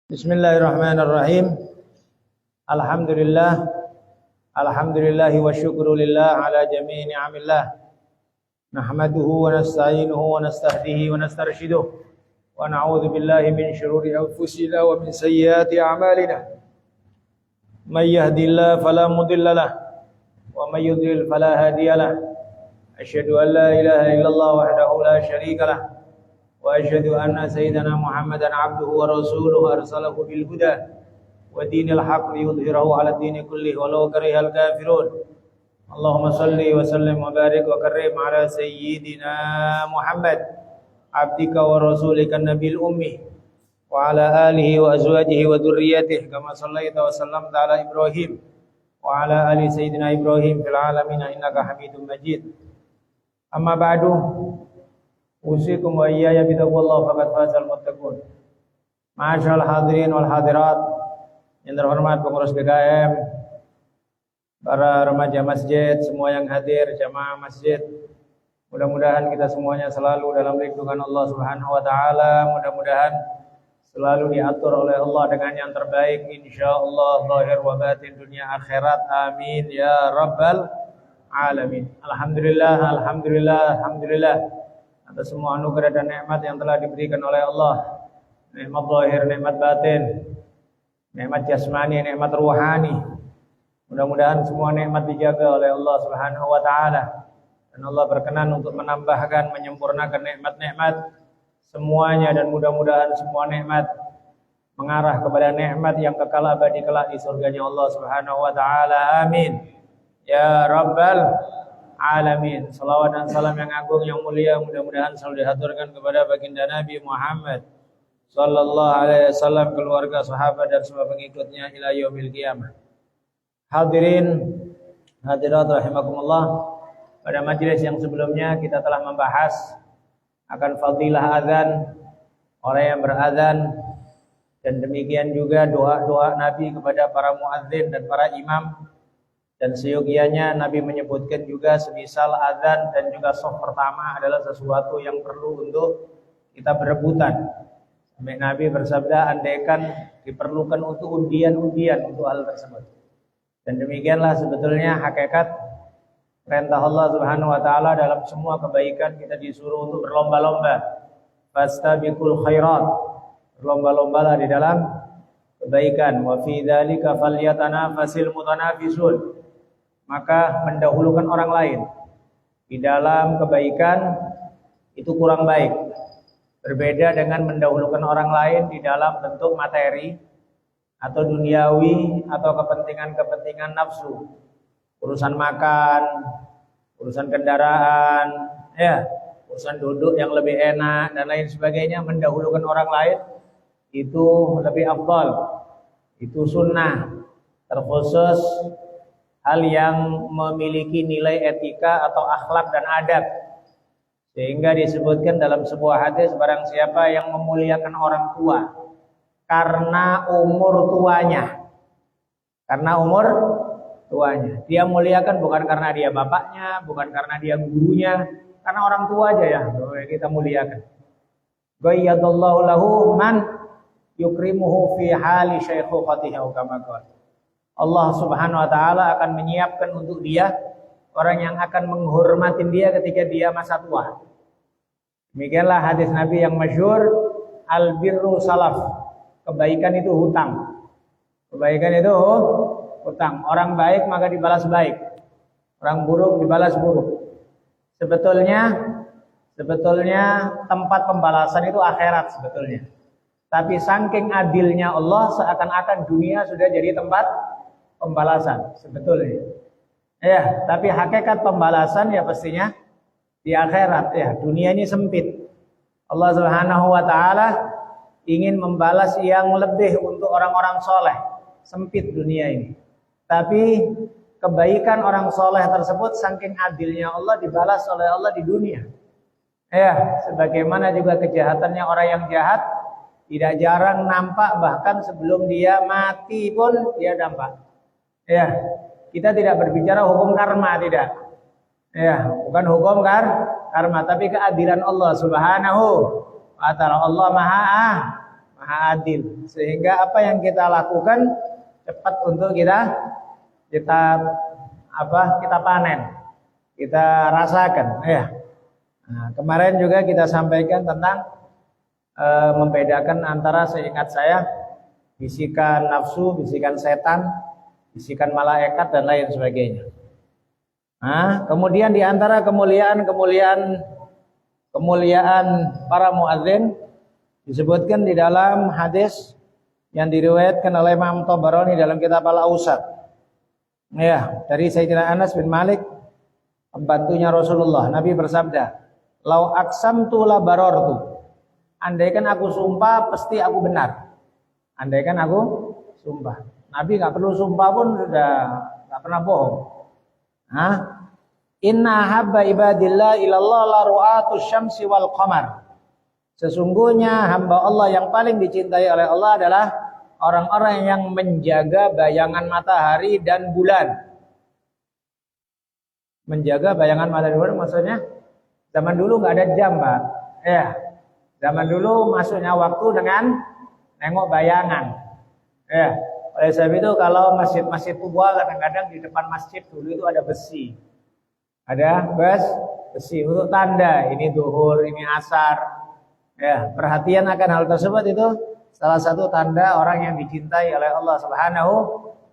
Bismillahirrahmanirrahim. Alhamdulillah. Alhamdulillahi wa syukru lillah ala jami'i ni'amillah. Nahmaduhu wa nasta'inuhu wa nastahdihi wa nastarshiduh. Wa na'udzu billahi min syururi anfusina wa min sayyiati a'malina. May yahdihillahu fala mudilla lahu wa may yudlil fala hadiya lahu. Asyhadu an la ilaha illallah wahdahu la syarika lahu. وأشهد أن سيدنا محمدا عبده ورسوله أرسله بالهدى ودين الحق ليظهره على الدين كله ولو كره الكافرون اللهم صل وسلم وبارك وكرم على سيدنا محمد عبدك ورسولك النبي الأمي وعلى آله وأزواجه وذريته كما صليت وسلمت على إبراهيم وعلى آل سيدنا إبراهيم في العالمين إنك حميد مجيد أما بعد usikum wa iyaya bitaqwallah faqad fazal muttaqun. Ma'asyiral hadirin wal hadirat, yang terhormat pengurus BKM, para remaja masjid, semua yang hadir, jamaah masjid. Mudah-mudahan kita semuanya selalu dalam lindungan Allah Subhanahu wa taala, mudah-mudahan selalu diatur oleh Allah dengan yang terbaik insyaallah zahir wa batin dunia akhirat. Amin ya rabbal alamin. Alhamdulillah, alhamdulillah, alhamdulillah atas semua anugerah dan nikmat yang telah diberikan oleh Allah. Nikmat zahir, nikmat batin, nikmat jasmani, nikmat ruhani. Mudah-mudahan semua nikmat dijaga oleh Allah Subhanahu wa taala. Dan Allah berkenan untuk menambahkan, menyempurnakan nikmat-nikmat semuanya, dan mudah-mudahan semua nikmat mengarah kepada nikmat yang kekal abadi kelak di surganya Allah Subhanahu wa taala. Amin ya rabbal alamin. Salawat dan salam yang agung, yang mulia, mudah-mudahan selalu dihaturkan kepada baginda Nabi Muhammad sallallahu alaihi wasallam, keluarga, sahabat dan semua pengikutnya ila yaumil qiyamah. Hadirin hadirat rahimakumullah, pada majelis yang sebelumnya kita telah membahas akan fadilah azan, orang yang berazan, dan demikian juga doa-doa Nabi kepada para muadzin dan para imam. Dan seyogianya Nabi menyebutkan juga semisal azan dan juga shaf pertama adalah sesuatu yang perlu untuk kita berebutan. Sampai Nabi bersabda, andaikan diperlukan untuk undian-undian untuk hal tersebut. Dan demikianlah sebetulnya hakikat perintah Allah Subhanahu wa taala dalam semua kebaikan. Kita disuruh untuk berlomba-lomba. Fastabiqul khairat. Berlomba-lombalah di dalam kebaikan. Wa fi dzalika falyatanafasil mutanafisun. Maka mendahulukan orang lain di dalam kebaikan itu kurang baik. Berbeda dengan mendahulukan orang lain di dalam bentuk materi atau duniawi atau kepentingan-kepentingan nafsu. Urusan makan, urusan kendaraan, ya, urusan duduk yang lebih enak dan lain sebagainya, mendahulukan orang lain itu lebih afdal. Itu sunnah, terkhusus hal yang memiliki nilai etika atau akhlak dan adab. Sehingga disebutkan dalam sebuah hadis, barang siapa yang memuliakan orang tua karena umur tuanya. Karena umur tuanya. Dia muliakan bukan karena dia bapaknya, bukan karena dia gurunya, karena orang tua aja ya kita muliakan. Ghayyadallahu lahu man yukrimuhu fi hali syaikhukhatihi kama qala. Allah Subhanahu wa taala akan menyiapkan untuk dia orang yang akan menghormatin dia ketika dia masa tua. Demikianlah hadis Nabi yang masyhur, al birru salaf. Kebaikan itu hutang. Kebaikan itu hutang. Orang baik maka dibalas baik. Orang buruk dibalas buruk. Sebetulnya tempat pembalasan itu akhirat sebetulnya. Tapi saking adilnya Allah, seakan-akan dunia sudah jadi tempat pembalasan sebetulnya. Ya, tapi hakikat pembalasan ya pastinya di akhirat ya. Dunia ini sempit. Allah Subhanahu wa taala ingin membalas yang lebih untuk orang-orang soleh. Sempit dunia ini. Tapi kebaikan orang soleh tersebut saking adilnya Allah dibalas oleh Allah di dunia. Ya, sebagaimana juga kejahatannya orang yang jahat tidak jarang nampak, bahkan sebelum dia mati pun dia nampak. Ya, kita tidak berbicara hukum karma, tidak. Ya, bukan hukum karma, tapi keadilan Allah Subhanahu wa taala. Allah Maha Maha adil. Sehingga apa yang kita lakukan cepat untuk kita panen, kita rasakan. Ya. Nah, kemarin juga kita sampaikan tentang membedakan antara seingat saya bisikan nafsu, bisikan setan, bisikan malaikat dan lain sebagainya. Nah, kemudian di antara kemuliaan para muadzin disebutkan di dalam hadis yang diriwayatkan oleh Imam Tabarani dalam kitab Al-Awsat. Ya, dari Sayyidina Anas bin Malik, pembantunya Rasulullah. Nabi bersabda, "Lau aqsamtu la barartu." Andaikan aku sumpah, pasti aku benar. Andaikan aku sumpah. Nabi nggak perlu sumpah pun sudah nggak pernah bohong. Hah? Inna habba ibadillah ilallah la ru'atus syamsi wal qamar. Sesungguhnya hamba Allah yang paling dicintai oleh Allah adalah orang-orang yang menjaga bayangan matahari dan bulan. Menjaga bayangan matahari dan bulan maksudnya zaman dulu nggak ada jam, Pak. Ya. Zaman dulu masuknya waktu dengan nengok bayangan. Ya. Oleh sebab itu kalau masjid-masjid tua kadang-kadang di depan masjid dulu itu ada besi. Ada besi untuk tanda ini zuhur, ini asar. Ya, perhatian akan hal tersebut itu salah satu tanda orang yang dicintai oleh Allah Subhanahu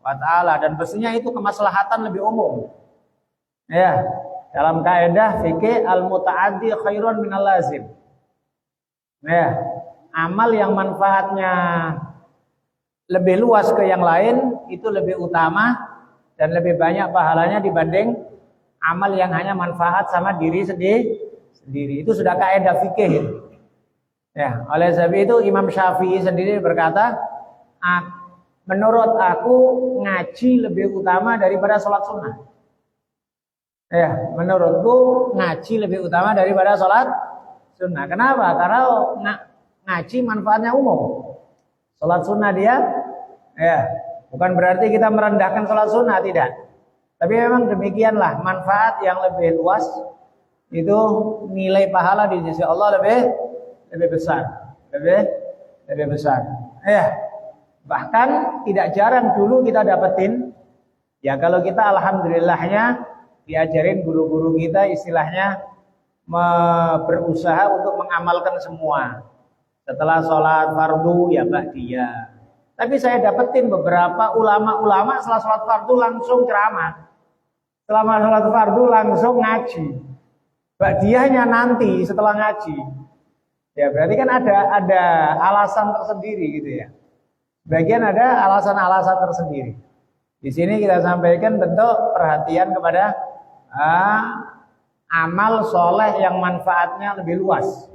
wa taala dan besinya itu kemaslahatan lebih umum. Ya, dalam kaidah fikih al-muta'addi khairun minal lazim. Ya, amal yang manfaatnya lebih luas ke yang lain itu lebih utama dan lebih banyak pahalanya dibanding amal yang hanya manfaat sama diri sendiri. Itu sudah kaidah fikih. Ya, oleh sebab itu Imam Syafi'i sendiri berkata, menurut aku ngaji lebih utama daripada sholat sunnah. Ya, menurutku ngaji lebih utama daripada sholat sunnah. Kenapa? Karena ngaji manfaatnya umum. Sholat sunnah dia, ya, bukan berarti kita merendahkan sholat sunnah, tidak. Tapi memang demikianlah manfaat yang lebih luas itu nilai pahala di sisi Allah lebih besar, lebih besar. Ya, bahkan tidak jarang dulu kita dapetin, ya kalau kita alhamdulillahnya diajarin guru-guru kita istilahnya berusaha untuk mengamalkan semua. Setelah sholat fardu ya ba'diyah. Tapi saya dapetin beberapa ulama-ulama setelah sholat fardu langsung ceramah. Setelah sholat fardu langsung ngaji. Ba'diyahnya nanti setelah ngaji. Ya berarti kan ada alasan tersendiri gitu ya. Bagian ada alasan-alasan tersendiri. Di sini kita sampaikan bentuk perhatian kepada amal soleh yang manfaatnya lebih luas.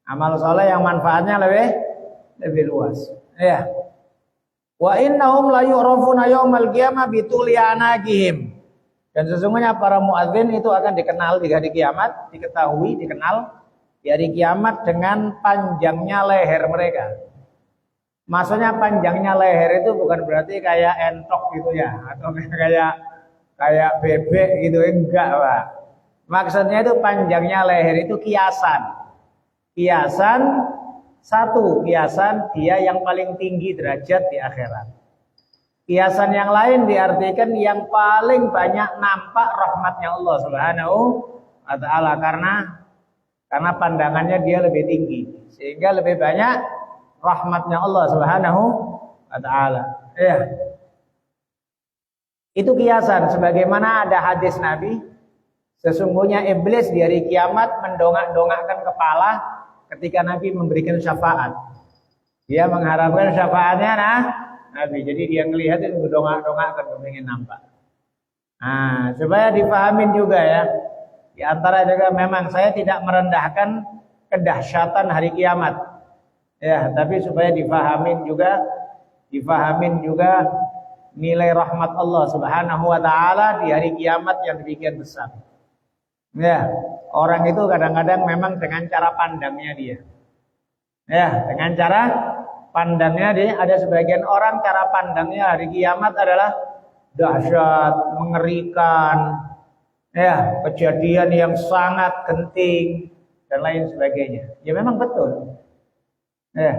Amal soleh yang manfaatnya lebih luas. Ya. Wa innahum la yu'rafuna yaumal qiyamah bituli anaqihim. Dan sesungguhnya para muadzin itu akan dikenal di hari kiamat, dikenal di hari kiamat dengan panjangnya leher mereka. Maksudnya panjangnya leher itu bukan berarti kayak entok gitu ya, atau kayak bebek gitu, enggak, Pak. Maksudnya itu panjangnya leher itu kiasan. Kiasan dia yang paling tinggi derajat di akhirat. Kiasan yang lain diartikan yang paling banyak nampak rahmatnya Allah Subhanahu wa taala karena pandangannya dia lebih tinggi sehingga lebih banyak rahmatnya Allah Subhanahu wa taala. Ya. Itu kiasan sebagaimana ada hadis Nabi, sesungguhnya iblis di hari kiamat mendongak-dongakkan kepala ketika Nabi memberikan syafaat. Dia mengharapkan syafaatnya Nabi. Jadi dia ngelihat itu dongak-dongakkan kepingin nampak. Nah, supaya dipahamin juga ya. Di antara juga memang saya tidak merendahkan kedahsyatan hari kiamat. Ya, tapi supaya difahamin juga nilai rahmat Allah Subhanahu wa taala di hari kiamat yang demikian besar. Ya, orang itu kadang-kadang memang dengan cara pandangnya dia. Ya, dengan cara pandangnya dia, ada sebagian orang cara pandangnya hari kiamat adalah dahsyat, mengerikan. Ya, kejadian yang sangat genting dan lain sebagainya. Ya memang betul. Ya.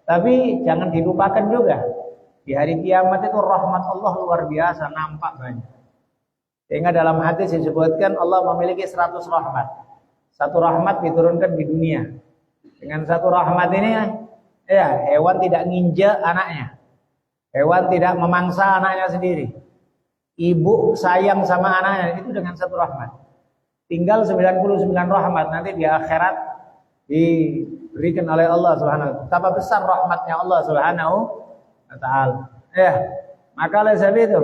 Tapi jangan dilupakan juga, di hari kiamat itu rahmat Allah luar biasa, nampak banyak. Sehingga dalam hadis disebutkan Allah memiliki 100 rahmat. Satu rahmat diturunkan di dunia. Dengan satu rahmat ini, ya, hewan tidak nginjek anaknya. Hewan tidak memangsa anaknya sendiri. Ibu sayang sama anaknya, itu dengan satu rahmat. Tinggal 99 rahmat nanti di akhirat diberikan oleh Allah Subhanahu wa taala. Betapa besar rahmatnya Allah Subhanahu wa taala. Ya, maka oleh sebab itu,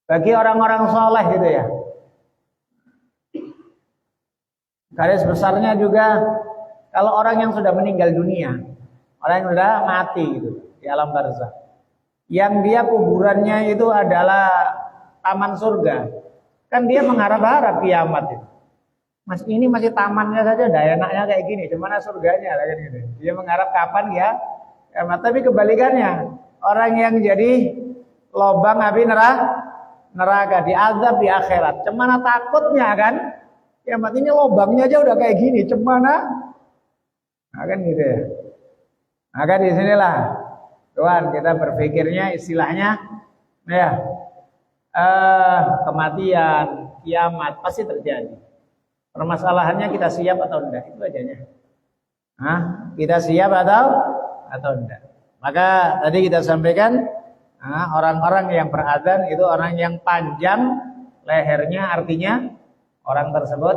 bagi orang-orang soleh gitu ya, garis besarnya juga kalau orang yang sudah meninggal dunia, orang yang sudah mati gitu di alam barzakh, yang dia kuburannya itu adalah taman surga, kan dia mengharap-harap kiamat itu. Mas ini masih tamannya saja, dah enaknya kayak gini, gimana surganya kayak gitu. Dia mengharap kapan ya kiamat. Tapi kebalikannya, orang yang jadi lobang api neraka, diazab di akhirat. Cemana takutnya kan? Kiamat ini lobangnya aja udah kayak gini, cemana? Nah kan gitu ya. Maka di sinilah Tuhan kita berpikirnya istilahnya ya kematian, kiamat pasti terjadi. Permasalahannya kita siap atau enggak, itu aja. Kita siap atau enggak. Maka tadi kita sampaikan orang-orang yang beradzan itu orang yang panjang lehernya, artinya orang tersebut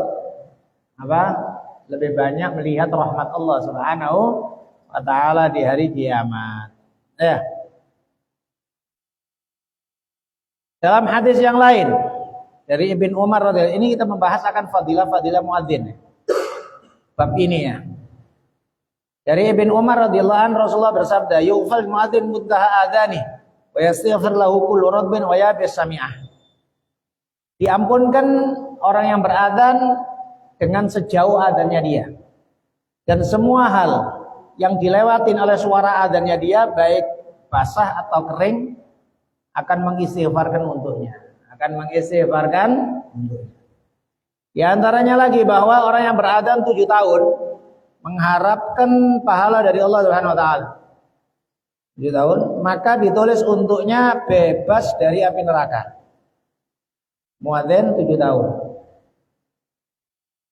lebih banyak melihat rahmat Allah Subhanahu wa taala di hari kiamat. Ya. Dalam hadis yang lain dari Ibn Umar radhiyallahu, ini kita membahas akan fadilah muadzin. Bab ini ya. Dari Ibn Umar radhiyallahu anhu Rasulullah bersabda, "Yughfal muadzin muddaha adani wa yastaghfir lahu kullu radbin wa yabis sami'ah." Diampunkan orang yang beradzan dengan sejauh adzannya dia. Dan semua hal yang dilewatin oleh suara adzannya dia, baik basah atau kering, akan mengistighfarkan untuknya. Di antaranya lagi bahwa orang yang beradzan 7 tahun mengharapkan pahala dari Allah Subhanahu wa taala. 7 tahun, maka ditulis untuknya bebas dari api neraka. Muadzin 7 tahun.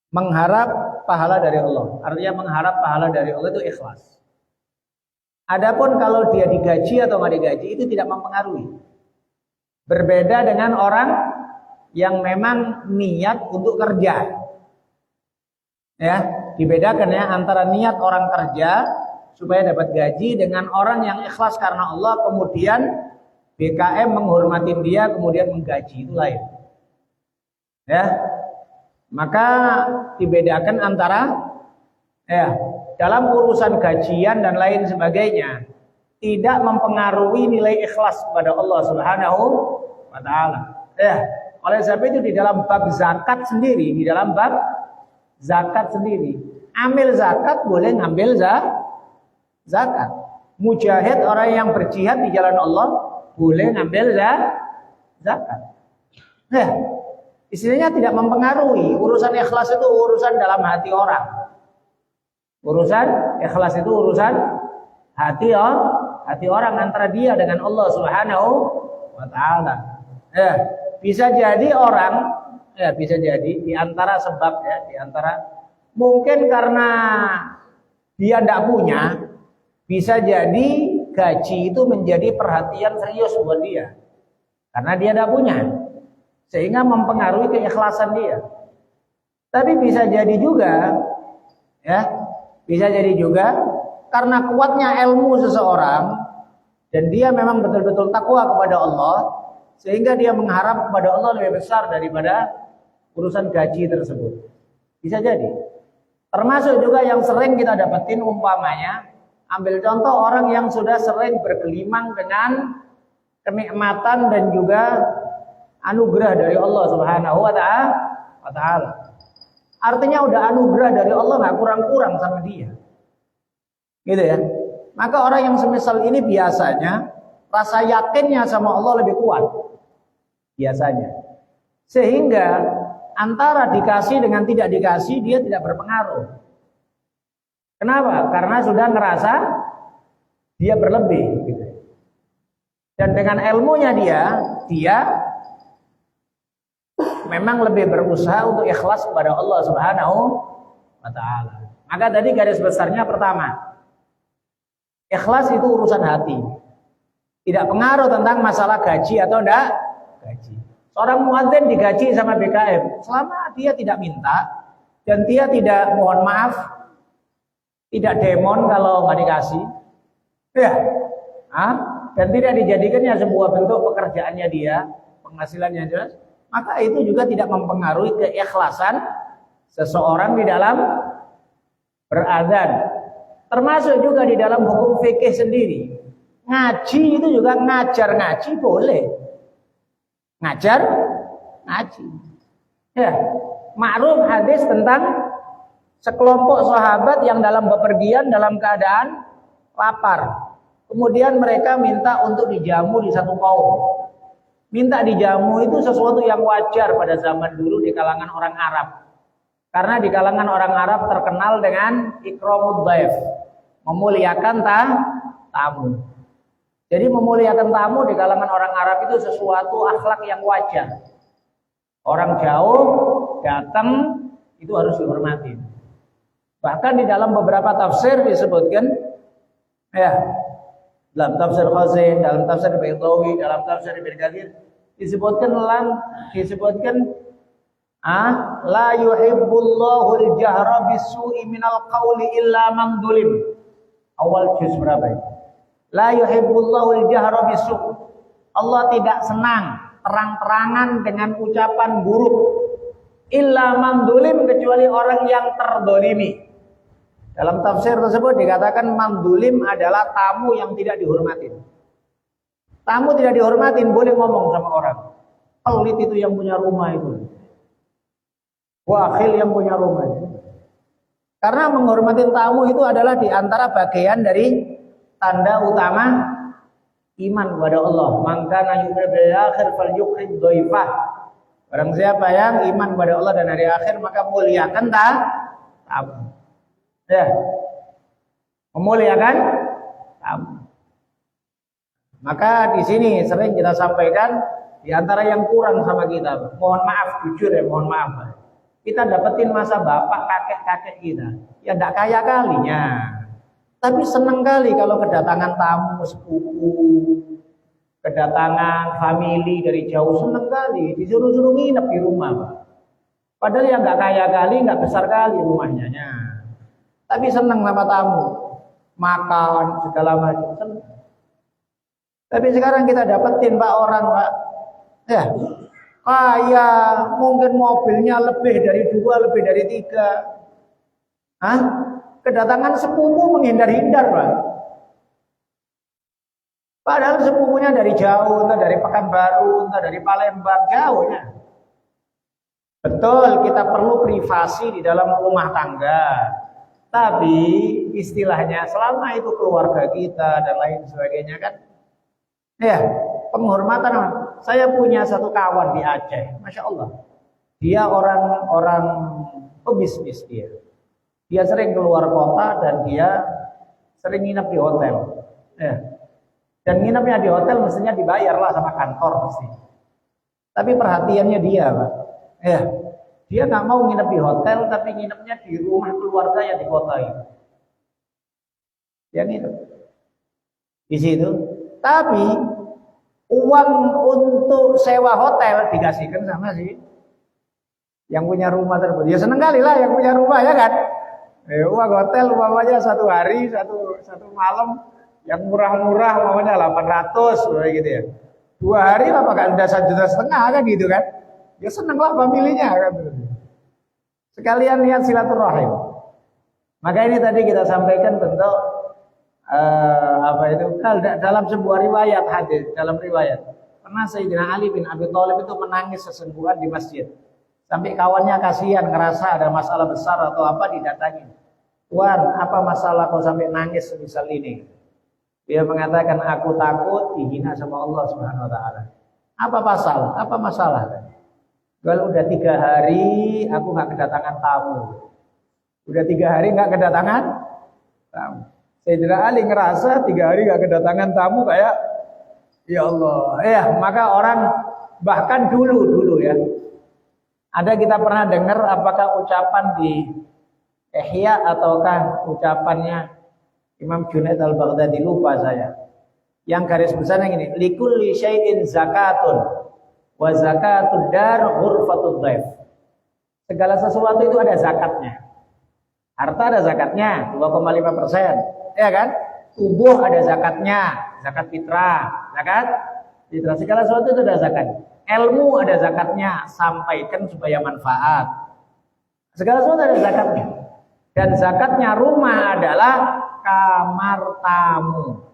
Mengharap pahala dari Allah. Artinya mengharap pahala dari Allah itu ikhlas. Adapun kalau dia digaji atau nggak digaji itu tidak mempengaruhi. Berbeda dengan orang yang memang niat untuk kerja. Ya, dibedakan ya antara niat orang kerja supaya dapat gaji dengan orang yang ikhlas karena Allah, kemudian BKM menghormatin dia kemudian menggaji, itu lain. Ya. Maka dibedakan antara dalam urusan gajian dan lain sebagainya tidak mempengaruhi nilai ikhlas kepada Allah Subhanahu wa taala. Oleh sebab itu di dalam bab zakat sendiri, amil zakat boleh ngambil zakat. Mujahid, orang yang berjihad di jalan Allah, boleh ngambil zakat. Istilahnya tidak mempengaruhi. Urusan ikhlas itu urusan dalam hati orang. Urusan ikhlas itu urusan hati orang antara dia dengan Allah Subhanahu wa taala. Bisa jadi orang, bisa jadi di antara sebab di antara mungkin karena dia tidak punya, bisa jadi gaji itu menjadi perhatian serius buat dia. Karena dia tidak punya, sehingga mempengaruhi keikhlasan dia. Tapi bisa jadi juga, karena kuatnya ilmu seseorang dan dia memang betul-betul takwa kepada Allah, sehingga dia mengharap kepada Allah lebih besar daripada urusan gaji tersebut. Bisa jadi. Termasuk juga yang sering kita dapetin umpamanya, ambil contoh orang yang sudah sering bergelimang dengan kenikmatan dan juga anugerah dari Allah Subhanahu wa taala. Artinya udah anugerah dari Allah, nggak kurang-kurang sama dia. Gitu ya. Maka orang yang semisal ini biasanya rasa yakinnya sama Allah lebih kuat. Biasanya. Sehingga antara dikasih dengan tidak dikasih dia tidak berpengaruh. Kenapa? Karena sudah ngerasa dia berlebih gitu. Dan dengan ilmunya dia memang lebih berusaha untuk ikhlas kepada Allah Subhanahu wa taala. Maka tadi garis besarnya pertama, ikhlas itu urusan hati. Tidak pengaruh tentang masalah gaji atau enggak gaji. Seorang muadzin digaji sama BKM, selama dia tidak minta dan dia tidak, mohon maaf, tidak demon kalau nggak dikasih, ya, dan tidak dijadikannya sebuah bentuk pekerjaannya dia, penghasilannya jelas, maka itu juga tidak mempengaruhi keikhlasan seseorang di dalam beradzan. Termasuk juga di dalam hukum fikih sendiri. Ngaji itu juga ngajar ngaji boleh. Ngajar ngaji. Ya, ma'ruf hadis tentang sekelompok sahabat yang dalam bepergian dalam keadaan lapar. Kemudian mereka minta untuk dijamu di satu kaum. Minta dijamu itu sesuatu yang wajar pada zaman dulu di kalangan orang Arab. Karena di kalangan orang Arab terkenal dengan ikramud dhaif, memuliakan tamu. Jadi memuliakan tamu di kalangan orang Arab itu sesuatu akhlak yang wajar. Orang jauh datang itu harus dihormati. Bahkan di dalam beberapa tafsir disebutkan, ya, dalam tafsir Khazin, dalam tafsir Baitawi, dalam tafsir Ibnu Katsir disebutkan la yuhibbullahu al-jahra bis-su'i minal qawli illa man dhulim. Awal juz berapa itu? La yuhibbullahu al-jahra bis-su'. Allah tidak senang terang-terangan dengan ucapan buruk illa man dhulim, kecuali orang yang terdolimi. Dalam tafsir tersebut dikatakan man dhulim adalah tamu yang tidak dihormatin. Tamu tidak dihormatin boleh ngomong sama orang. Pelit itu yang punya rumah itu. Wakil yang punya rumah itu. Karena menghormati tamu itu adalah diantara bagian dari tanda utama iman kepada Allah. Maka yu'minu bil akhir falyukrim dhaifah. Barang siapa yang iman kepada Allah dan hari akhir, maka muliakan tamu. Ya. Memuliakan tamu. Maka di sini sering kita sampaikan di antara yang kurang sama kita. Mohon maaf, jujur ya, mohon maaf. Kita dapetin masa bapak kakek-kakek kita. Ya enggak kaya kalinya. Tapi senang kali kalau kedatangan tamu sepupu, kedatangan famili dari jauh, senang kali disuruh-suruh nginep di rumah. Padahal yang nggak kaya kali, nggak besar kali rumahnya. Tapi senang sama tamu, makan segala macam. Senang. Tapi sekarang kita dapetin Pak orang Pak, ya kaya, mungkin mobilnya lebih dari 2, lebih dari 3. Kedatangan sepupu menghindar-hindar, Pak. Padahal sepupunya dari jauh, entah dari Pekanbaru, entah dari Palembang, jauhnya. Betul, kita perlu privasi di dalam rumah tangga. Tapi istilahnya selama itu keluarga kita dan lain sebagainya kan. Ya, penghormatan. Saya punya satu kawan di Aceh, Masya Allah. Dia orang pebisnis dia. Dia sering keluar kota dan dia sering nginep di hotel. Ya. Dan nginepnya di hotel mestinya dibayar lah sama kantor mesti. Tapi perhatiannya dia, Pak. Ya. Dia nggak mau nginep di hotel, tapi nginepnya di rumah keluarga yang di kota itu. Dia nginep di situ. Tapi uang untuk sewa hotel dikasihkan sama si yang punya rumah tersebut. Ya seneng kali lah yang punya rumah, ya kan. Uang hotel umpamanya 1 hari, satu malam yang murah-murah umpamanya 800 gitu ya. 2 hari lah pakai udah 1,5 juta kan gitu kan. Ya seneng lah familinya kan. Sekalian niat silaturahim. Maka ini tadi kita sampaikan bentuk dalam sebuah riwayat hadis, dalam riwayat pernah Sayyidina Ali bin Abi Thalib itu menangis sesungguhan di masjid. Sampai kawannya kasihan, ngerasa ada masalah besar atau apa, didatangin. Tuan, apa masalah kau sampai nangis semisal ini? Dia mengatakan, aku takut dihina sama Allah Subhanahu Wa Taala. Apa masalah? Kalau udah 3 hari aku nggak kedatangan tamu. Udah 3 hari nggak kedatangan tamu. Sayyidina Ali ngerasa 3 hari gak kedatangan tamu kayak ya Allah. Ya, maka orang bahkan dulu ya. Ada kita pernah dengar apakah ucapan di Ihya ataukah ucapannya Imam Junaid al-Baghdadi, lupa saya. Yang garis besarnya gini, likulli syai'in zakatun wa zakatud dar ghurfatud dhaif. Segala sesuatu itu ada zakatnya. Harta ada zakatnya 2,5%, ya kan? Tubuh ada zakatnya, zakat fitrah, zakat fitrah. Segala sesuatu itu ada zakat. Ilmu ada zakatnya, sampaikan supaya manfaat. Segala sesuatu ada zakatnya. Dan zakatnya rumah adalah kamar tamu.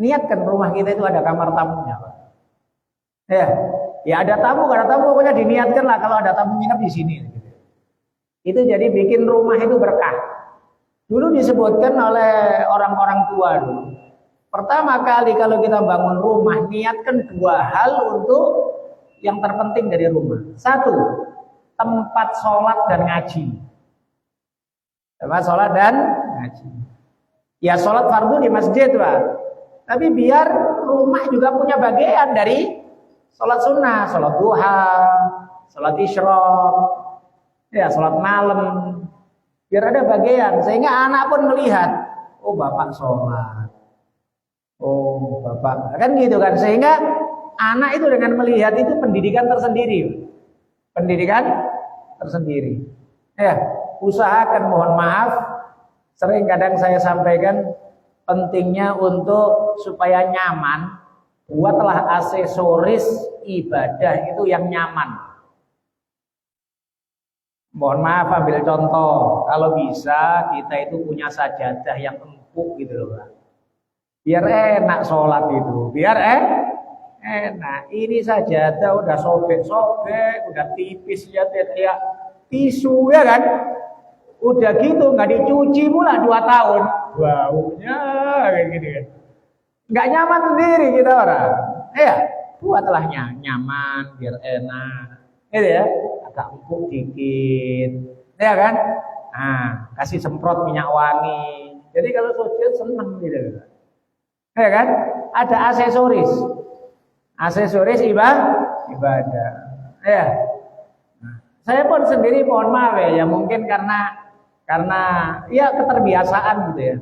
Niatkan rumah kita itu ada kamar tamunya, Pak. Ya ada tamu, gak ada tamu, pokoknya diniatkan lah kalau ada tamu nginep di sini. Itu jadi bikin rumah itu berkah. Dulu disebutkan oleh orang-orang tua dulu. Pertama kali kalau kita bangun rumah, niatkan 2 hal untuk yang terpenting dari rumah. 1, tempat sholat dan ngaji. Tempat sholat dan ngaji. Ya sholat fardu di masjid, Pak. Tapi biar rumah juga punya bagian dari sholat sunnah, sholat duha, sholat isyraq, ya sholat malam. Biar ada bagian, sehingga anak pun melihat, oh bapak sholat, oh bapak, kan gitu kan. Sehingga anak itu dengan melihat itu pendidikan tersendiri. Pendidikan tersendiri. Ya, usahakan, mohon maaf, sering kadang saya sampaikan, pentingnya untuk supaya nyaman, buatlah aksesoris ibadah itu yang nyaman. Mohon maaf, ambil contoh, kalau bisa kita itu punya sajadah yang empuk gitu loh, Pak. Biar enak sholat itu, biar enak. Ini sajadah udah sobek-sobek, udah tipis ya kayak tisu ya kan. Udah gitu nggak dicuci pula 2 tahun, baunya kayak gitu kan. Nggak nyaman sendiri kita orang. Ya, buatlah nyaman biar enak. Gitu ya, agak empuk dikit, ya kan? Nah, kasih semprot minyak wangi. Jadi kalau sujud seneng gitu. Ya kan? Ada aksesoris. Aksesoris ibadah. Ya. Nah, saya pun sendiri mohon maaf ya, mungkin karena ya keterbiasaan gitu ya.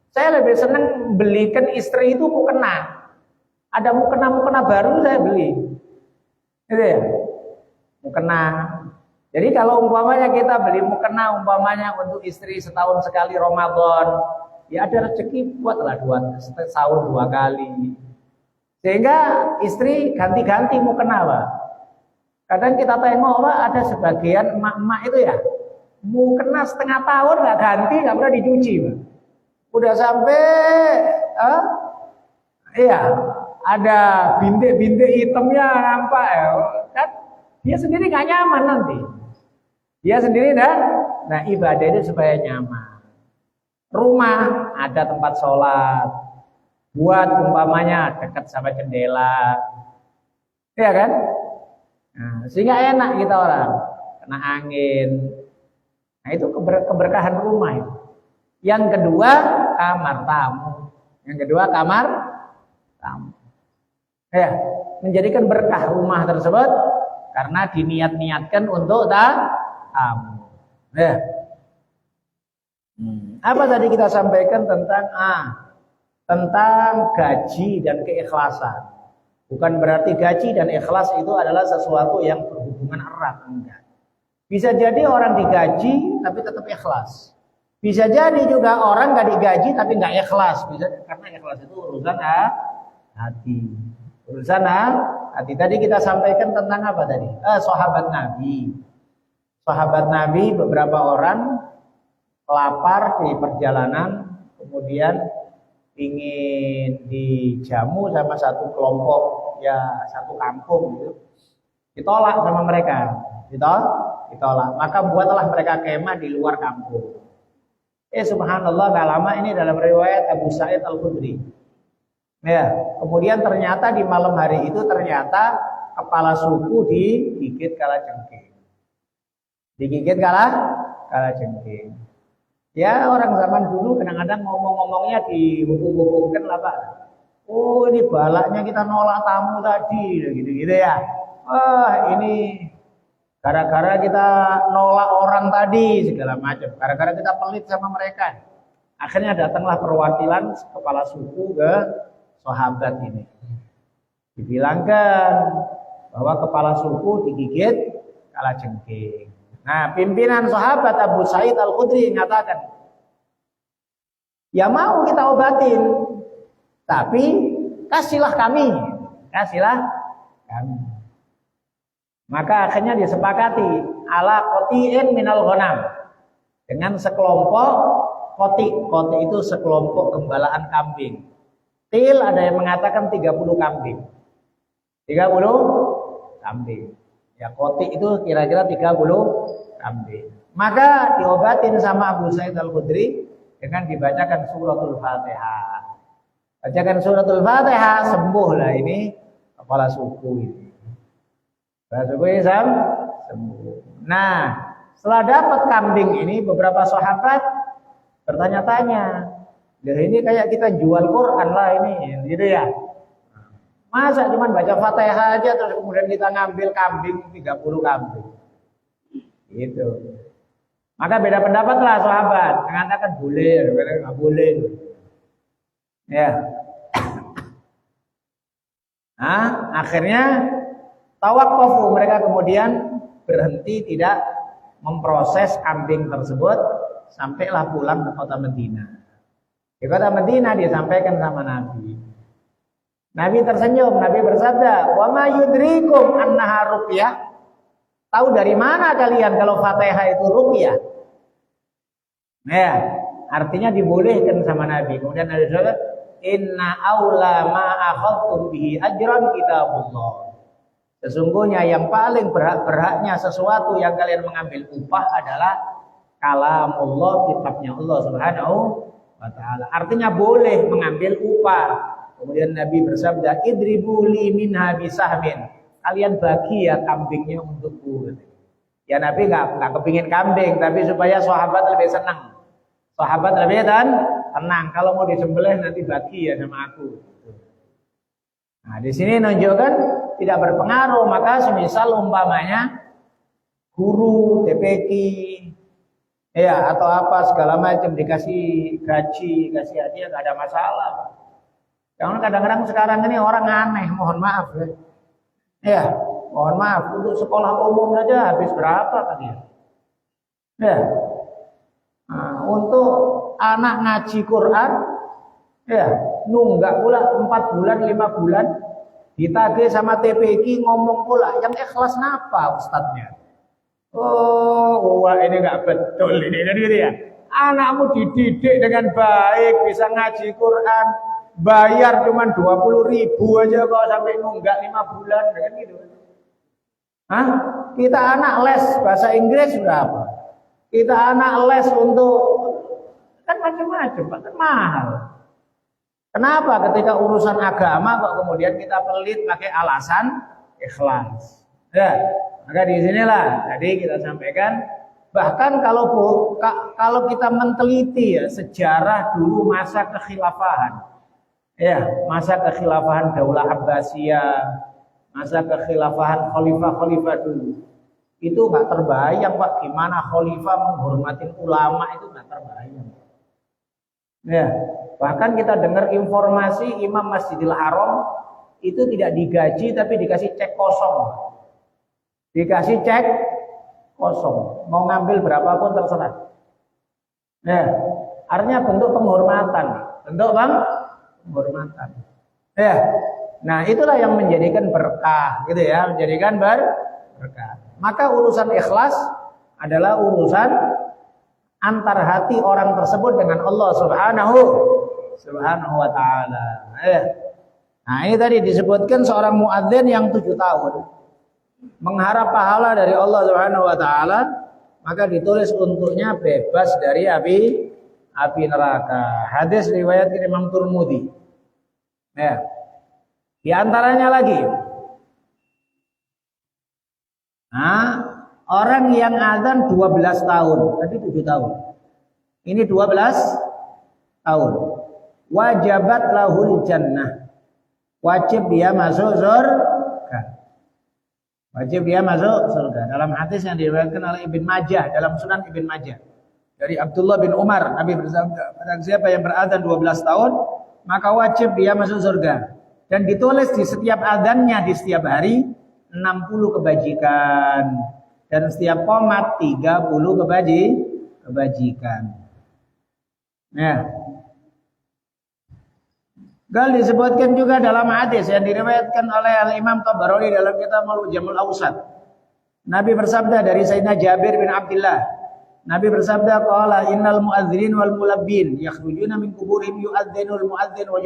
Saya lebih senang belikan istri itu mukena. Ada mukena baru saya beli. Gitu ya. Mukena. Jadi kalau umpamanya kita beli mukena umpamanya untuk istri setahun sekali Ramadan, ya ada rezeki buatlah setahun 2 kali. Sehingga istri ganti-ganti mukena, Pak. Kadang kita tengok, Pak, ada sebagian emak-emak itu ya, mukena setengah tahun nggak ganti, nggak pernah dicuci, Pak. Udah sampai, iya, ada bintik-bintik hitamnya nampak ya, kan? Dia sendiri nggak nyaman nanti. Dia sendiri nah ibadah itu supaya nyaman. Rumah ada tempat sholat, buat umpamanya dekat sama jendela, ya kan? Nah, sehingga enak kita orang, kena angin. Nah itu keberkahan rumah itu. Yang kedua kamar tamu. Yang kedua kamar tamu. Ya, menjadikan berkah rumah tersebut karena diniat-niatkan untuk tamu. Ya. Apa tadi kita sampaikan tentang gaji dan keikhlasan. Bukan berarti gaji dan ikhlas itu adalah sesuatu yang berhubungan erat, enggak. Bisa jadi orang digaji tapi tetap ikhlas. Bisa jadi juga orang nggak digaji tapi nggak ikhlas. Bisa, karena ikhlas itu urusan hati. Urusan hati. Tadi kita sampaikan tentang apa tadi? Sahabat Nabi. Sahabat Nabi beberapa orang lapar di perjalanan, kemudian ingin dijamu sama satu kelompok, ya satu kampung gitu. Ditolak sama mereka. Ditolak. Maka buatlah mereka kemah di luar kampung. Subhanallah, gak lama ini dalam riwayat Abu Sa'id Al-Khudri. Ya, kemudian ternyata di malam hari itu ternyata kepala suku digigit kalajengking. Digigit kalajengking. Ya orang zaman dulu kadang-kadang ngomong-ngomongnya dihubung-hubungkan lah Pak. Oh ini balaknya kita nolak tamu tadi, gitu-gitu ya. Ini gara-gara kita nolak orang tadi segala macam. Gara-gara kita pelit sama mereka. Akhirnya datanglah perwakilan kepala suku ke sahabat ini. Dibilangkan bahwa kepala suku digigit kalajengking. Nah, pimpinan sahabat Abu Sa'id Al-Khudri mengatakan, ya mau kita obatin, tapi kasihlah kami. Maka akhirnya disepakati ala qoti'in minal ghanam, dengan sekelompok qoti. Qoti itu sekelompok gembalaan kambing. Til ada yang mengatakan 30 kambing. 30 kambing. Ya qoti itu kira-kira 30 kambing. Maka diobatin sama Abu Sa'id Al-Khudri dengan dibacakan suratul Fatihah. Bacakan suratul Fatihah, sembuhlah ini kepala suku ini. Kepala suku ini sembuh. Nah, setelah dapat kambing ini, beberapa sahabat bertanya-tanya, "Lah ini kayak kita jual Quran lah ini," gitu ya. Masa cuma baca Fatihah aja terus kemudian kita ngambil kambing 30 kambing. Gitu. Maka beda pendapat lah sahabat, mengatakan boleh, nggak boleh. Ya. Nah, akhirnya tawaqqafu, mereka kemudian berhenti tidak memproses kambing tersebut sampailah pulang ke kota Madinah. Di kota Madinah disampaikan sama Nabi. Nabi tersenyum, Nabi bersabda, "Wa ma yudrikum annaha ruqyah?" Tahu dari mana kalian kalau Fatihah itu ruqyah? Ya, artinya dibolehkan sama Nabi. Kemudian ada surat, "Inna aula ma akhadtum bihi ajran kitabullah." Sesungguhnya yang paling berhak-berhaknya sesuatu yang kalian mengambil upah adalah kalamullah, kitabnya Allah Subhanahu wa taala. Artinya boleh mengambil upah. Kemudian Nabi bersabda, "Idribu li minha bisahmin." Kalian bagi ya kambingnya untukku. Ya Nabi enggak kepingin kambing, tapi supaya sahabat lebih senang. Sahabat lebih tenang. Kalau mau disembelih nanti bagi ya sama aku. Nah, di sini menunjukkan tidak berpengaruh. Maka semisal umpamanya guru, TPQ, ya atau apa segala macam dikasih gaji, kasih hadiah, nggak ada masalah. Karena kadang-kadang sekarang ini orang aneh, mohon maaf ya. Ya, mohon maaf, untuk sekolah umum saja habis berapa kalian? Ya. Nah, untuk anak ngaji Quran, ya, nunggak pula 4 bulan, 5 bulan, ditagih sama TPQ ngomong pula, yang ikhlas napa ustadznya? Oh, wah ini nggak betul ini, jadi gitu ya. Anakmu dididik dengan baik, bisa ngaji Quran, bayar cuma 20.000 aja kok sampai nunggak 5 bulan, kan gitu. Hah? Kita anak les bahasa Inggris berapa? Kita anak les untuk kan macam-macam, kan mahal. Kenapa ketika urusan agama kok kemudian kita pelit pakai alasan ikhlas? Ya, maka di sinilah tadi kita sampaikan, bahkan kalau kita meneliti ya sejarah dulu masa kekhilafahan, ya masa kekhilafahan Daulah Abbasiyah, masa kekhilafahan khalifah-khalifah dulu, itu nggak terbayang Pak gimana khalifah menghormatin ulama, itu nggak terbayang. Ya, bahkan kita dengar informasi Imam Masjidil Haram itu tidak digaji tapi dikasih cek kosong. Dikasih cek kosong, mau ngambil berapapun terserah. Ya, artinya bentuk penghormatan, penghormatan. Ya, nah itulah yang menjadikan berkah, gitu ya, menjadikan berkah. Maka urusan ikhlas adalah urusan antar hati orang tersebut dengan Allah Subhanahu wa taala. Nah, ini tadi disebutkan seorang muadzin yang 7 tahun mengharap pahala dari Allah Subhanahu wa taala, maka ditulis untuknya bebas dari api neraka. Hadis riwayat Imam Tirmidzi. Ya. Di antaranya lagi, nah, orang yang azan 12 tahun, tadi 7 tahun. Ini 12 tahun. Wajabat lahul jannah. Wajib dia masuk surga. Wajib dia masuk surga. Dalam hadis yang diriwayatkan oleh Ibn Majah, dalam Sunan Ibn Majah. Dari Abdullah bin Umar, Nabi bersabda, barang siapa yang berazan 12 tahun, maka wajib dia masuk surga. Dan ditulis di setiap adzannya di setiap hari 60 kebajikan. Dan setiap qomat 30 kebajikan. Nah, disebutkan juga dalam hadis yang diriwayatkan oleh Al-Imam Tabarani dalam kitab Al-Jamul Awsat. Nabi bersabda dari Sayyidina Jabir bin Abdullah. Nabi bersabda, qala innal muadzinin wal mulabbin yakhrujuna min kuburihim yu'adzinul muadzin wa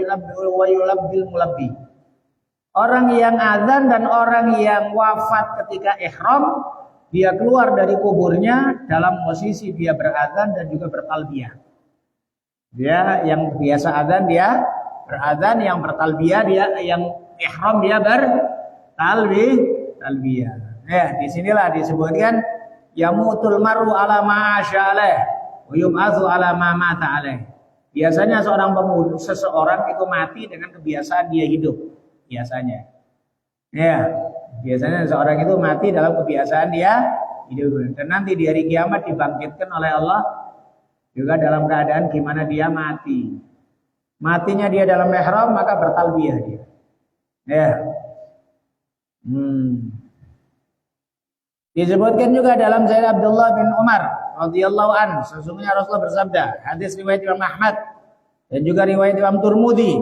yulabbil mulabbi. Orang yang azan dan orang yang wafat ketika ihram, dia keluar dari kuburnya dalam posisi dia berazan dan juga bertalbiyah. Dia yang biasa azan dia berazan, yang bertalbiyah dia, yang ihram dia bertalbiyah. Ya, disinilah disebutkan yamutul maru ala ma asya'aleh wa yub'atsu ala ma mata alaih. Biasanya seseorang itu mati dengan kebiasaan dia hidup. Biasanya. Ya, biasanya seseorang itu mati dalam kebiasaan dia hidup. Dan nanti di hari kiamat dibangkitkan oleh Allah juga dalam keadaan gimana dia mati. Matinya dia dalam ihram maka bertalbiyah dia. Ya. Disebutkan juga dalam Sayyid Abdullah bin Umar radhiyallahu an, sesungguhnya Rasulullah bersabda, hadis riwayat Imam Ahmad dan juga riwayat Imam Turmudi.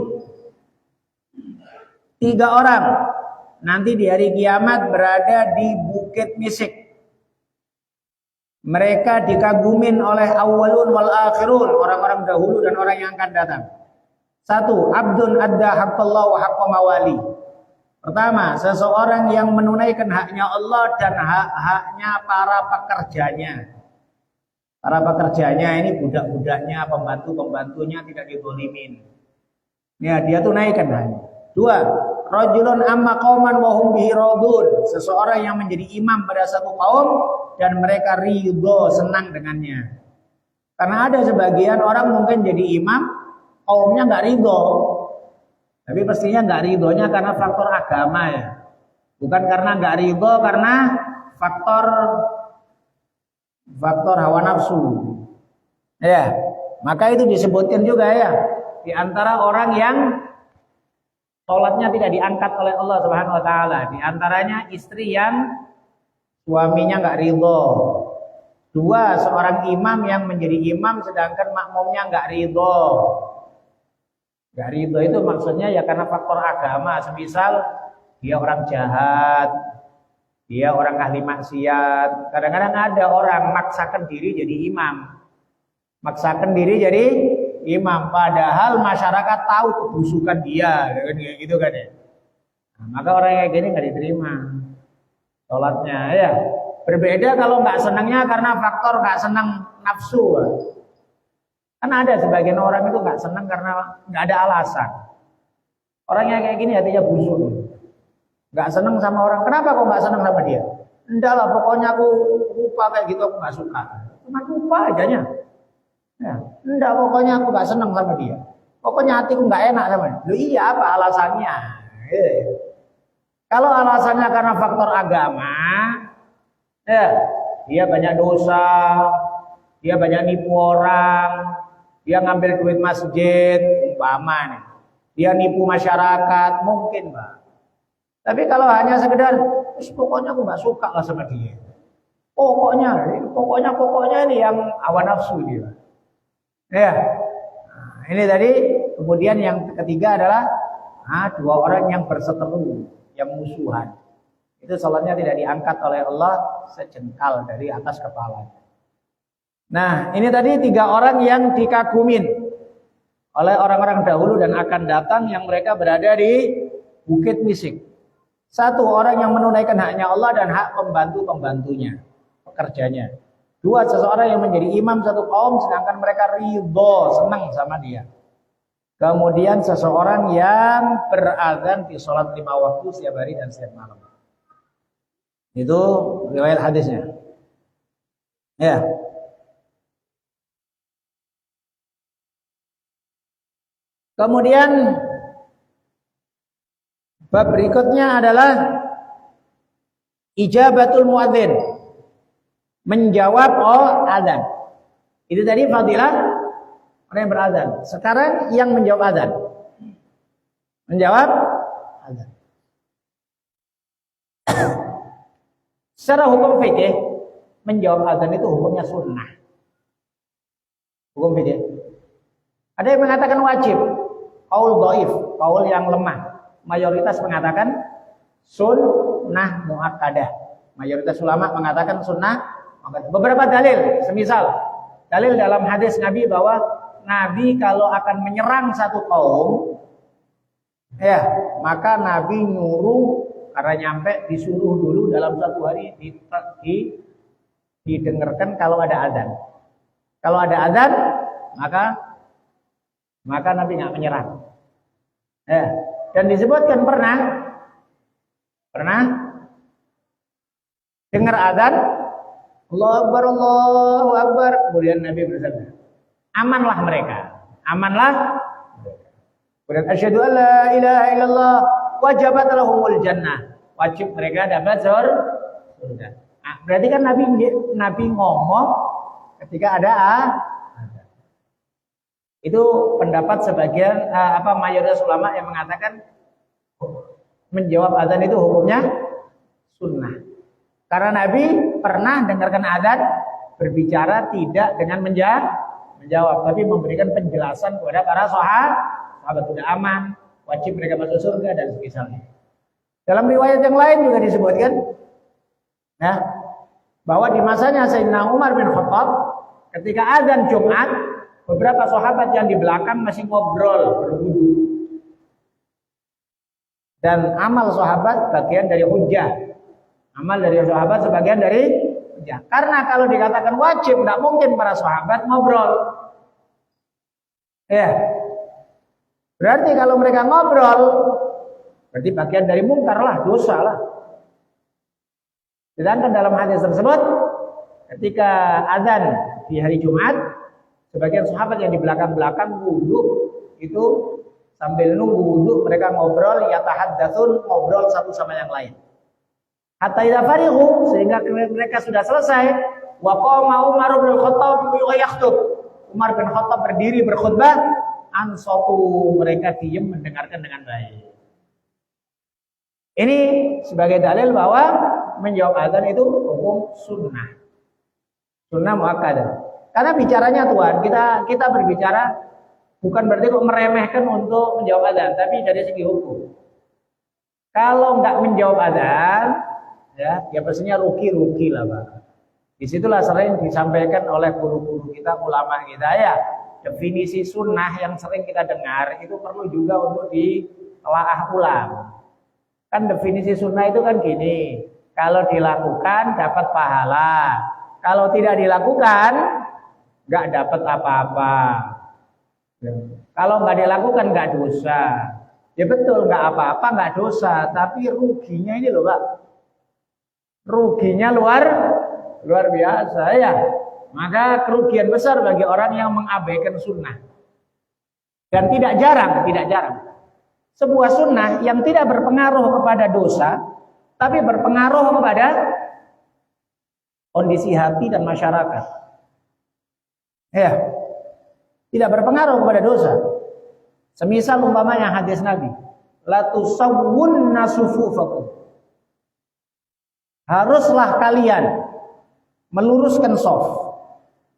3 orang nanti di hari kiamat berada di Bukit Misik. Mereka dikagumin oleh awwalun wal akhirun, orang-orang dahulu dan orang yang akan datang. 1, abdun adda haqqallah wa haqqa mawali. Pertama, seseorang yang menunaikan haknya Allah dan hak-haknya para pekerjanya. Para pekerjanya ini budak-budaknya, pembantu-pembantunya tidak dizalimin. Ya, dia tunaikan haknya. 2, rajulun amma qauman wa hum bihi radun. Seseorang yang menjadi imam pada satu kaum dan mereka ridho, senang dengannya. Karena ada sebagian orang mungkin jadi imam, kaumnya enggak ridho. Tapi pastinya nggak ridhonya karena faktor agama ya, bukan karena nggak ridho karena faktor hawa nafsu. Ya, maka itu disebutkan juga ya di antara orang yang sholatnya tidak diangkat oleh Allah Subhanahu Wa Taala. Di antaranya istri yang suaminya nggak ridho. 2, seorang imam yang menjadi imam sedangkan makmumnya nggak ridho. Gak ridho itu maksudnya ya karena faktor agama. Semisal dia orang jahat, dia orang ahli maksiat. Kadang-kadang ada orang maksakan diri jadi imam, maksakan diri jadi imam, padahal masyarakat tahu kebusukan dia, gitu kan ya. Nah, maka orang yang kayak gini nggak diterima sholatnya ya. Berbeda kalau nggak senangnya karena faktor nggak senang nafsu. Kan ada sebagian orang itu nggak senang karena nggak ada alasan. Orang yang kayak gini hatinya busuk, nggak senang sama orang. Kenapa kok nggak senang sama dia? Enggak lah, pokoknya aku lupa kayak gitu, aku nggak suka. Cuma lupa ajanya. Ya, enggak, pokoknya aku nggak senang sama dia. Pokoknya hatiku nggak enak sama dia. Loh iya, apa alasannya? Kalau alasannya karena faktor agama, ya dia banyak dosa, dia banyak nipu orang. Dia ngambil duit masjid, umpama nih. Dia nipu masyarakat, mungkin Pak. Tapi kalau hanya sekedar, pokoknya aku nggak suka lah sama dia. Pokoknya ini yang hawa nafsu dia. Ya, nah, ini tadi. Kemudian yang ketiga adalah 2 orang yang berseteru, yang musuhan. Itu sholatnya tidak diangkat oleh Allah sejengkal dari atas kepala. Nah, ini tadi 3 orang yang dikagumin oleh orang-orang dahulu dan akan datang yang mereka berada di Bukit Misik. 1, orang yang menunaikan haknya Allah dan hak pembantu-pembantunya, pekerjanya. 2, seseorang yang menjadi imam satu kaum sedangkan mereka ridho, senang sama dia. Kemudian seseorang yang berazan di sholat 5 waktu setiap hari dan setiap malam. Itu riwayat hadisnya. Ya. Kemudian bab berikutnya adalah ijabatul muadzin, menjawab azan. Itu tadi fadilah orang yang berazan. Sekarang yang menjawab azan. Menjawab azan. Secara hukum fikih, menjawab azan itu hukumnya sunnah. Hukum fikih. Ada yang mengatakan wajib, qaul dhaif, qaul yang lemah. Mayoritas mengatakan sunnah muakkadah. Mayoritas ulama mengatakan sunnah muakkadah. Beberapa dalil, semisal dalil dalam hadis Nabi bahwa Nabi kalau akan menyerang satu kaum, ya maka Nabi nyuruh karena nyampe disuruh dulu dalam satu hari didengarkan kalau ada azan. Kalau ada azan, maka Nabi nggak menyerang. Ya. Dan disebutkan pernah dengar azan, Allahu Akbar, kemudian Nabi bersabda, amanlah mereka. Kemudian asyhadu an la ilaha illallah wajabat lahumul jannah, wajib mereka dapat surga. Nah, berarti kan Nabi ngomong ketika ada azan. Itu pendapat sebagian mayoritas ulama yang mengatakan menjawab azan itu hukumnya sunnah. Karena Nabi pernah dengarkan azan berbicara tidak dengan menjawab, tapi memberikan penjelasan kepada para sahabat sudah aman, wajib mereka masuk surga dan semisalnya. Dalam riwayat yang lain juga disebutkan, nah, bahwa di masanya Sayyidina Umar bin Khattab ketika azan Jumat, beberapa sahabat yang di belakang masih ngobrol berwudu. Dan amal sahabat bagian dari hujjah. Amal dari sahabat sebagian dari hujjah. Karena kalau dikatakan wajib, tidak mungkin para sahabat ngobrol. Ya. Berarti kalau mereka ngobrol, berarti bagian dari mungkar lah, dosa lah. Sedangkan dalam hadis tersebut, ketika azan di hari Jumat, sebagian sahabat yang di belakang-belakang wudu itu sambil nunggu wudu mereka ngobrol, yatahaddatsun, ngobrol satu sama yang lain. Hatta idza farighu, sehingga mereka sudah selesai, wa qama Umar bin Khattab yakhutub. Umar bin Khattab berdiri berkhutbah, ansatu, mereka diam mendengarkan dengan baik. Ini sebagai dalil bahwa menjawab azan itu hukum sunnah. Sunnah muakkadah. Karena bicaranya Tuhan, kita berbicara bukan berarti kok meremehkan untuk menjawab azan, tapi dari segi hukum. Kalau nggak menjawab azan, ya pastinya rugi lah, Pak. Disitulah sering disampaikan oleh guru-guru kita, ulama kita ya. Definisi sunnah yang sering kita dengar itu perlu juga untuk ditelaah ulang. Kan definisi sunnah itu kan gini, kalau dilakukan dapat pahala, kalau tidak dilakukan nggak dapat apa-apa. Kalau nggak dilakukan nggak dosa. Ya betul, nggak apa-apa, nggak dosa, tapi ruginya ini loh, Pak. Ruginya luar biasa ya. Maka kerugian besar bagi orang yang mengabaikan sunnah. Dan tidak jarang sebuah sunnah yang tidak berpengaruh kepada dosa, tapi berpengaruh kepada kondisi hati dan masyarakat. Ya, tidak berpengaruh kepada dosa. Semisal umpamanya hadis Nabi, la tusawwunna sufufakum. Haruslah kalian meluruskan shaf.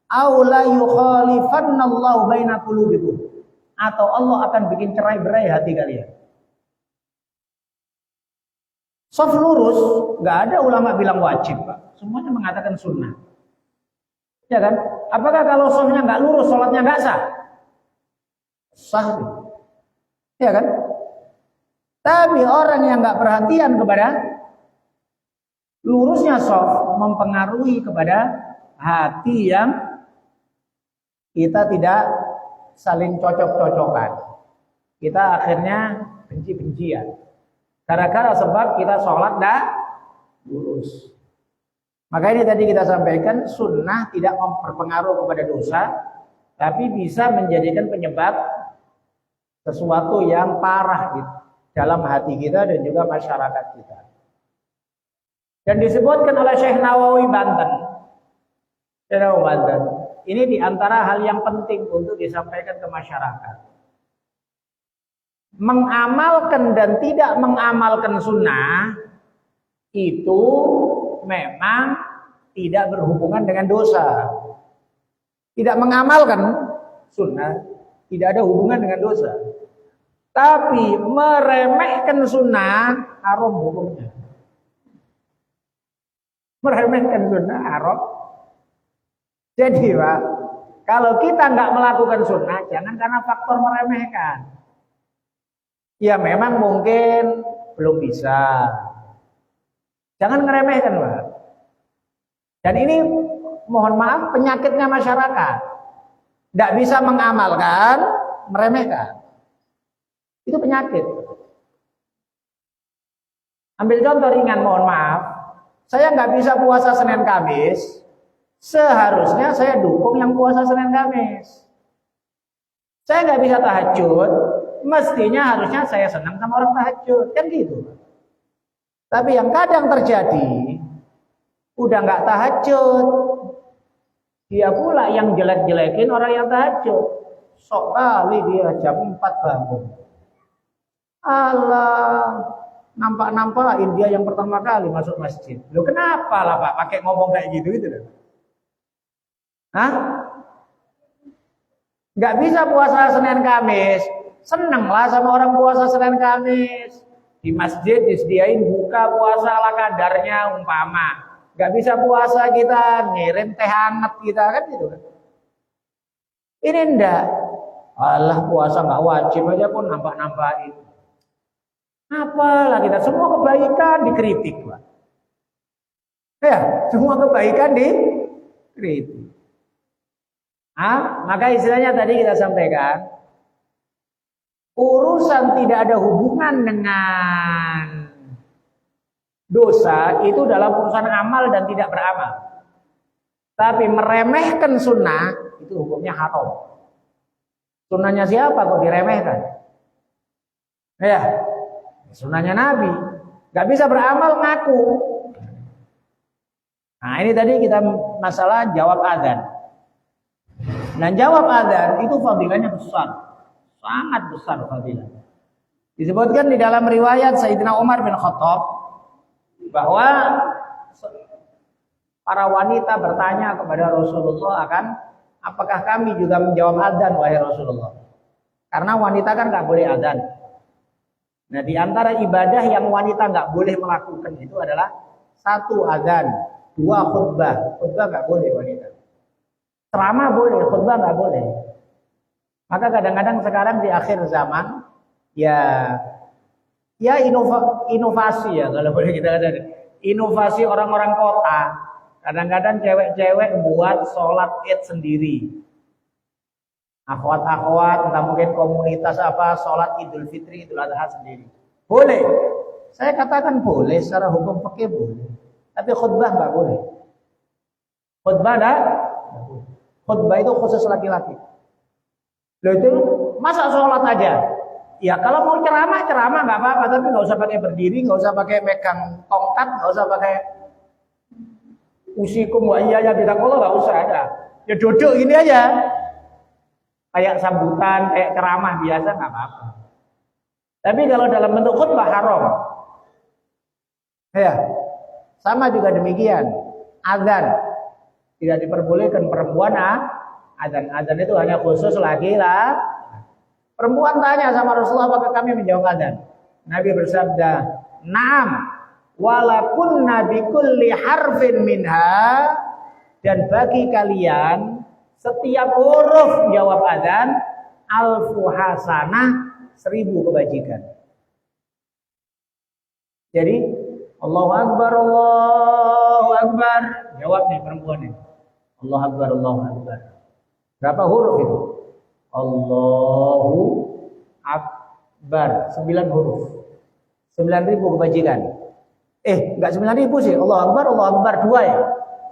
Aw la yukhalifannallahu baina qulubikum. Atau Allah akan bikin cerai-berai hati kalian. Shaf lurus, enggak ada ulama bilang wajib, Pak. Semuanya mengatakan sunnah. Ya kan? Apakah kalau shafnya enggak lurus, salatnya enggak sah? Sah. Ya kan? Tapi orang yang enggak perhatian kepada lurusnya shaf mempengaruhi kepada hati yang kita tidak saling cocok-cocokan. Kita akhirnya benci-bencian. Gara-gara sebab kita sholat enggak lurus. Maka ini tadi kita sampaikan, sunnah tidak berpengaruh kepada dosa, tapi bisa menjadikan penyebab sesuatu yang parah di dalam hati kita dan juga masyarakat kita. Dan disebutkan oleh Syekh Nawawi Banten. Ini diantara hal yang penting untuk disampaikan ke masyarakat. Mengamalkan dan tidak mengamalkan sunnah itu memang tidak berhubungan dengan dosa. Tidak mengamalkan sunnah tidak ada hubungan dengan dosa. Tapi meremehkan sunnah haram hukumnya. Meremehkan sunnah haram. Jadi Pak, kalau kita nggak melakukan sunnah, jangan karena faktor meremehkan. Ya memang mungkin belum bisa. Jangan ngeremehkan Pak. Dan ini mohon maaf penyakitnya masyarakat. Tidak bisa mengamalkan, meremehkan. Itu penyakit. Ambil contoh ringan, mohon maaf. Saya nggak bisa puasa Senin Kamis, seharusnya saya dukung yang puasa Senin Kamis. Saya nggak bisa tahajud, mestinya harusnya saya senang sama orang tahajud, kan gitu. Tapi yang kadang terjadi, udah nggak tahajud, dia pula yang jelek-jelekin orang yang tahajud. Sok kali dia jam 4 bangun. Allah, nampak-nampakin dia yang pertama kali masuk masjid. Loh kenapa lah Pak pakai ngomong kayak gitu itu? Hah? Nggak bisa puasa Senin Kamis. Seneng lah sama orang puasa Senin Kamis. Di masjid disediain buka puasa ala kadarnya umpama. Nggak bisa puasa kita ngirim teh hangat kita kan gitu kan. Ini enggak. Allah puasa nggak wajib aja pun nampak-nampakin. Apalah kita semua kebaikan dikritik, Pak. Ya, semua kebaikan dikritik. Maka istilahnya tadi kita sampaikan, urusan tidak ada hubungan dengan dosa itu dalam urusan amal dan tidak beramal. Tapi meremehkan sunnah itu hukumnya haram. Sunnahnya siapa kok diremehkan? Ya. Sunnahnya Nabi, nggak bisa beramal ngaku. Nah ini tadi kita masalah jawab adzan. Dan jawab adzan itu fadilahnya besar, sangat besar fadilahnya. Disebutkan di dalam riwayat Sayyidina Umar bin Khattab bahwa para wanita bertanya kepada Rasulullah akan apakah kami juga menjawab adzan wahai Rasulullah? Karena wanita kan nggak boleh adzan. Nah, di antara ibadah yang wanita nggak boleh melakukan itu adalah 1 adzan, 2 khutbah. Khutbah nggak boleh wanita. Ceramah boleh, khutbah nggak boleh. Maka kadang-kadang sekarang di akhir zaman, ya inovasi ya kalau boleh kita katakan. Inovasi orang-orang kota. Kadang-kadang cewek-cewek buat sholat id sendiri. Akhwat-akhwat, entah mungkin komunitas apa, sholat Idul Fitri, Idul Adha sendiri. Boleh. Saya katakan boleh, secara hukum fikih boleh. Tapi khutbah nggak boleh. Khutbah enggak? Khutbah itu khusus laki-laki. Loh itu masa sholat aja? Ya kalau mau ceramah nggak apa-apa, tapi nggak usah pakai berdiri, nggak usah pakai megang tongkat, nggak usah pakai usikum wa iyaya bidakallah, nggak usah ada. Ya duduk gini aja. Kayak sambutan, kayak ceramah biasa nggak apa-apa. Tapi kalau dalam bentuk khutbah haram. Ya, sama juga demikian. Adzan tidak diperbolehkan perempuan adzan. Adzan itu hanya khusus laki-laki. Perempuan tanya sama Rasulullah apakah kami menjawab adzan. Nabi bersabda, "Na'am, walakunna bikulli harfin minha." Dan bagi kalian setiap huruf jawab adzan alfu hasanah, 1000 kebajikan. Jadi Allahu Akbar, Allahu Akbar. Jawab nih perempuan nih. Allahu Akbar, Allahu Akbar. Berapa huruf itu? Allahu Akbar. 9 huruf. 9.000 kebajikan. Enggak 9.000 sih. Allahu Akbar 2 ya.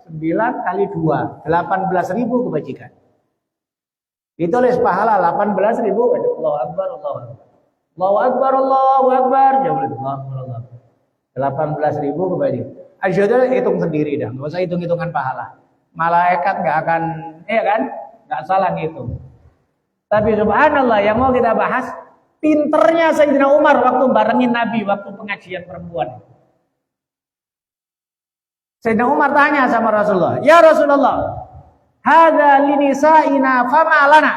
9 kali 2, 18.000 kebajikan. Ditulis pahala 18.000. Allahu Akbar, Allahu Akbar. Allahu Akbar, Allahu Akbar. Jawab Allahu Akbar, Allahu Akbar. 18.000 kembali. Asyhadu hitung sendiri dah, enggak usah hitung-hitungan pahala. Malaikat enggak akan, iya kan? Enggak salah ngitung. Tapi subhanallah yang mau kita bahas, pinternya Sayyidina Umar waktu barengin Nabi waktu pengajian perempuan. Sayyidina Umar tanya sama Rasulullah, "Ya Rasulullah, hadza linisa'ina fama lana?"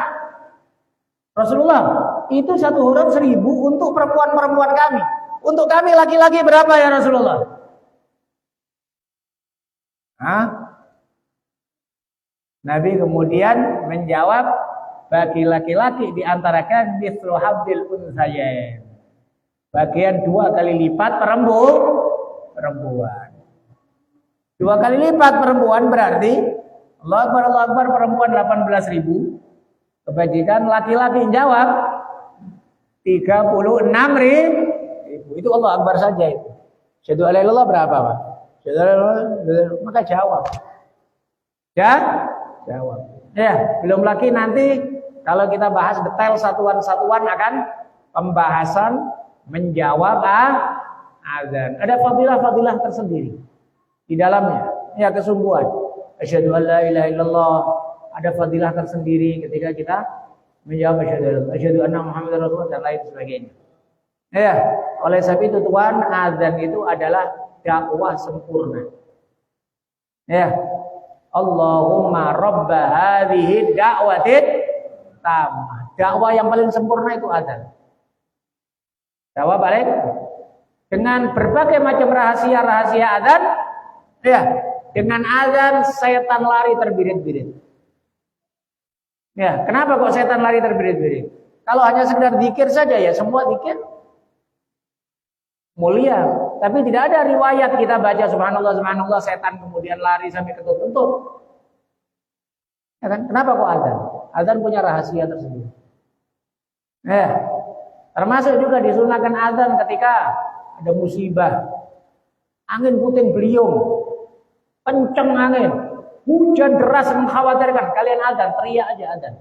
Rasulullah, itu satu huruf 1.000 untuk perempuan-perempuan kami. Untuk kami laki-laki berapa ya Rasulullah? Hah? Nabi kemudian menjawab, bagi laki-laki di antara kalian mithlu habdil unsayain. Bagian 2 kali lipat perempuan. 2 kali lipat perempuan berarti Allah Akbar perempuan 18.000. Kebajikan laki-laki jawab 36.000. Itu Allah Akbar saja itu. Syahadu alla ilaha illallah berapa, Pak? Syahadu alla ilaha illallah, maka jawab. Jawab. Ya, belum lagi nanti kalau kita bahas detail satuan-satuan akan pembahasan menjawab azan. Ada fadilah-fadilah tersendiri di dalamnya. Ya, kesungguhan. Asyhadu alla ilaha illallah, ada fadilah tersendiri ketika kita menjawab asyhadu anna Muhammadar Rasulullah dan lain sebagainya. Ya, oleh sebab itu Tuhan, azan itu adalah dakwah sempurna. Ya. Allahumma rabba hadhihi da'watin tamah. Dakwah yang paling sempurna itu azan. Dakwah balik dengan berbagai macam rahasia-rahasia azan. Ya, dengan azan setan lari terbirit-birit. Ya, kenapa kok setan lari terbirit-birit? Kalau hanya sekedar zikir saja ya, semua zikir mulia, tapi tidak ada riwayat kita baca subhanallah subhanallah setan kemudian lari sampai ketutup. Ya kan? Kenapa kok azan? Azan punya rahasia tersendiri. Ya, termasuk juga disunahkan azan ketika ada musibah, angin puting beliung, kenceng angin, hujan deras mengkhawatirkan, kalian azan, teriak aja azan.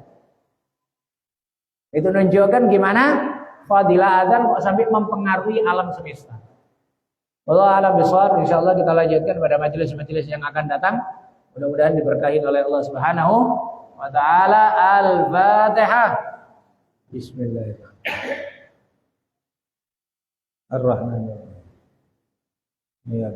Itu menunjukkan gimana fadilah azan kok sampai mempengaruhi alam semesta. Wallahu a'lam bishawab. Insyaallah kita lanjutkan pada majelis-majelis yang akan datang. Mudah-mudahan diberkahi oleh Allah Subhanahu wa taala. Al-Fatihah. Bismillahirrahmanirrahim. Ar-Rahmanir-Rahim. Ya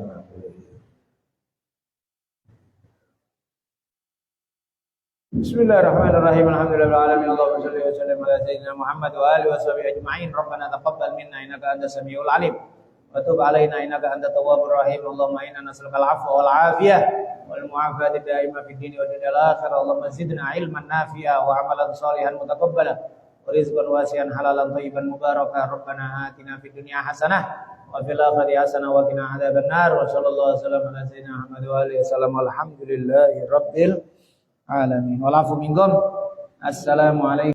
Bismillahirrahmanirrahim. Alhamdulillahil alamin. Allahumma shalli wa sallim ala sayyidina Muhammad wa alihi washabihi ajma'in. Rabbana taqabbal minna innaka antas samiul alim wa tub alaina innaka antat tawwabur rahim. Allahumma inna nas'aluka al-'afwa wal 'afiyah wal mu'afata daimah fid dini wa dunyal akhirah. Allahumma zidna ilman nafi'a wa 'amalan shalihan mutaqabbala wa rizqan wasi'an halalan thayyiban mubarakah. Rabbana atina fid dunya hasanah wa fil akhirati hasanah wa qina adzabannar. Wa sallallahu alaihi wasallam ala sayyidina Muhammad wa alihi wasallam. Alhamdulillahi rabbil alamin. Walafu minkum. Assalamualaikum.